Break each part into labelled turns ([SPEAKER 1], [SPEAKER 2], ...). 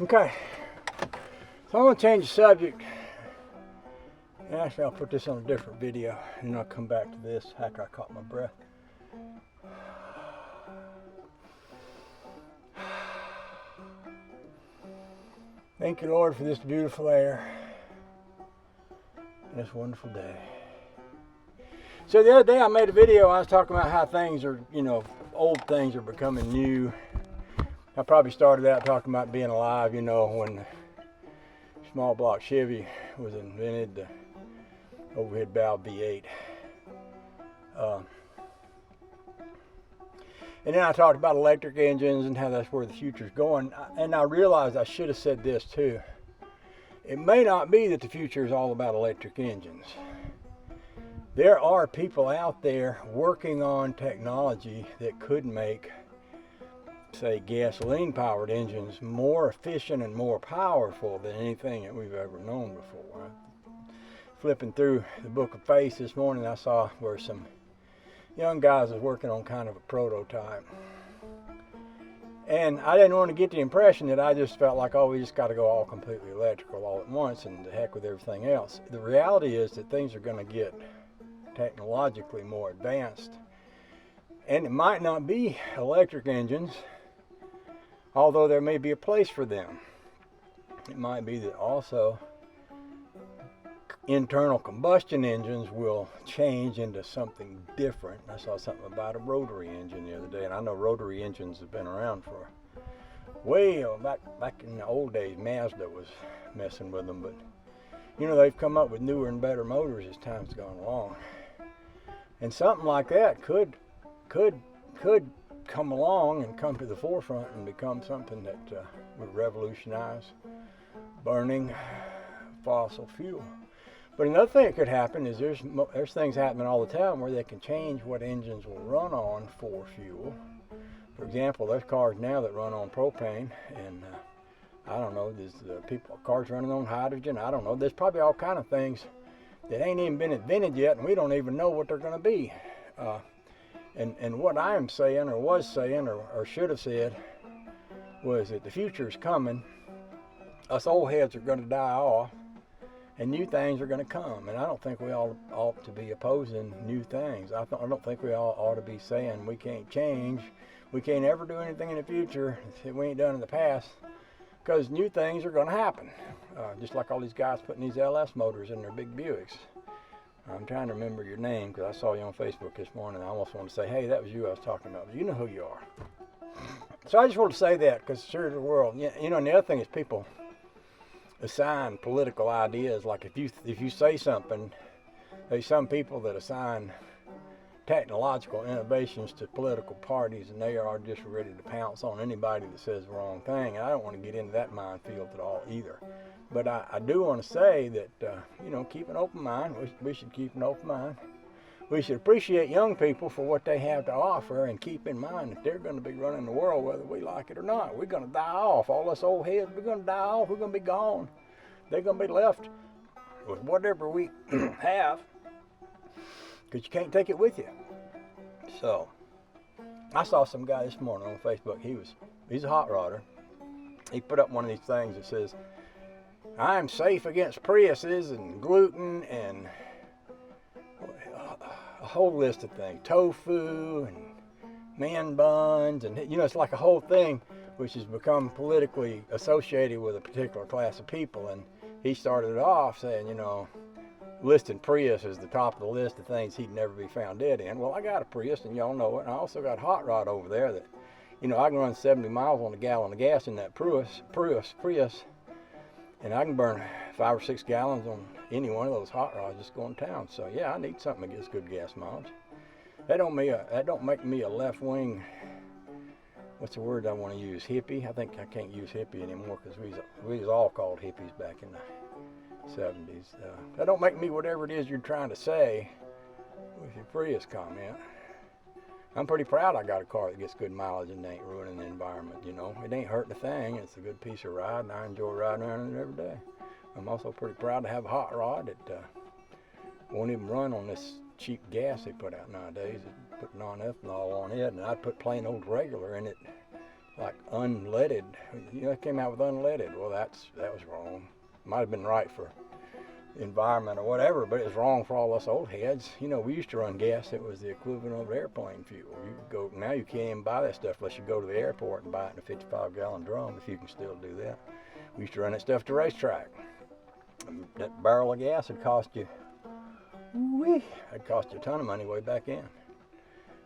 [SPEAKER 1] Okay, so I'm going to change the subject. Actually, I'll put this on a different video, and I'll come back to this after I caught my breath. Thank you, Lord, for this beautiful air and this wonderful day. So the other day I made a video, I was talking about how things are, old things are becoming new. I probably started out talking about being alive, when the small block Chevy was invented, the overhead valve V8. And then I talked about electric engines and how that's where the future's going. And I realized I should have said this too. It may not be that the future is all about electric engines. There are people out there working on technology that could make, say, gasoline-powered engines more efficient and more powerful than anything that we've ever known before. Flipping through the book of Faith this morning, I saw where some young guys was working on kind of a prototype. And I didn't want to get the impression that I just felt like, we just got to go all completely electrical all at once and the heck with everything else. The reality is that things are going to get technologically more advanced. And it might not be electric engines, although there may be a place for them. It might be that also internal combustion engines will change into something different. I saw something about a rotary engine the other day, and I know rotary engines have been around for way back in the old days. Mazda was messing with them, but they've come up with newer and better motors as time's gone along. And something like that could come along and come to the forefront and become something that would revolutionize burning fossil fuel. But another thing that could happen is there's things happening all the time where they can change what engines will run on for fuel. For example, there's cars now that run on propane, and I don't know, there's cars running on hydrogen. I don't know. There's probably all kind of things that ain't even been invented yet, and we don't even know what they're going to be. And what I am saying, or was saying, or should have said, was that the future is coming. Us old heads are going to die off, and new things are going to come. And I don't think we all ought to be opposing new things. I don't think we all ought to be saying we can't change. We can't ever do anything in the future that we ain't done in the past, because new things are going to happen. Just like all these guys putting these LS motors in their big Buicks. I'm trying to remember your name because I saw you on Facebook this morning. I almost want to say, hey, that was you I was talking about. But you know who you are. So I just want to say that because sure the world, and the other thing is people assign political ideas. Like if you say something, there's some people that assign technological innovations to political parties, and they are just ready to pounce on anybody that says the wrong thing. And I don't want to get into that minefield at all either. But I do want to say that, keep an open mind. We should keep an open mind. We should appreciate young people for what they have to offer, and keep in mind that they're going to be running the world whether we like it or not. We're going to die off. All us old heads, we're going to die off. We're going to be gone. They're going to be left with whatever we have, because you can't take it with you. So I saw some guy this morning on Facebook. He's a hot rodder. He put up one of these things that says, I'm safe against Priuses and gluten and a whole list of things. Tofu and man buns, and it's like a whole thing which has become politically associated with a particular class of people. And he started it off saying, listing Prius as the top of the list of things he'd never be found dead in. Well, I got a Prius, and y'all know it. And I also got a hot rod over there that, I can run 70 miles on a gallon of gas in that Prius. And I can burn 5 or 6 gallons on any one of those hot rods just going to town. So yeah, I need something that gets good gas mileage. That don't make me a left-wing, what's the word I want to use, hippie? I think I can't use hippie anymore because we was all called hippies back in the 70s. That don't make me whatever it is you're trying to say with your Prius comment. I'm pretty proud I got a car that gets good mileage and ain't ruining the environment, It ain't hurting a thing. It's a good piece of ride, and I enjoy riding around in it every day. I'm also pretty proud to have a hot rod that won't even run on this cheap gas they put out nowadays. They put non-ethanol on it, and I'd put plain old regular in it like unleaded. You know, it came out with unleaded. Well, that was wrong. Might have been right for the environment or whatever, but it was wrong for all us old heads. You know, we used to run gas that was the equivalent of airplane fuel. You could go, now you can't even buy that stuff unless you go to the airport and buy it in a 55-gallon drum, if you can still do that. We used to run that stuff to racetrack. That barrel of gas would cost you, that'd cost you a ton of money way back in.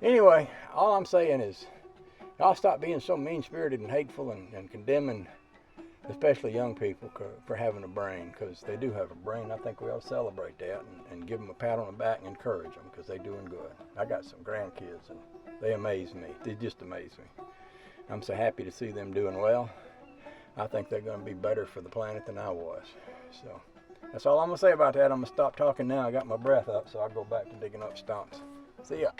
[SPEAKER 1] Anyway, all I'm saying is, y'all stop being so mean-spirited and hateful and condemning, especially young people, for having a brain, because they do have a brain. I think we ought to celebrate that and give them a pat on the back and encourage them, because they're doing good. I got some grandkids, and they amaze me. They just amaze me. I'm so happy to see them doing well. I think they're going to be better for the planet than I was. So that's all I'm going to say about that. I'm going to stop talking now. I got my breath up, so I'll go back to digging up stumps. See ya.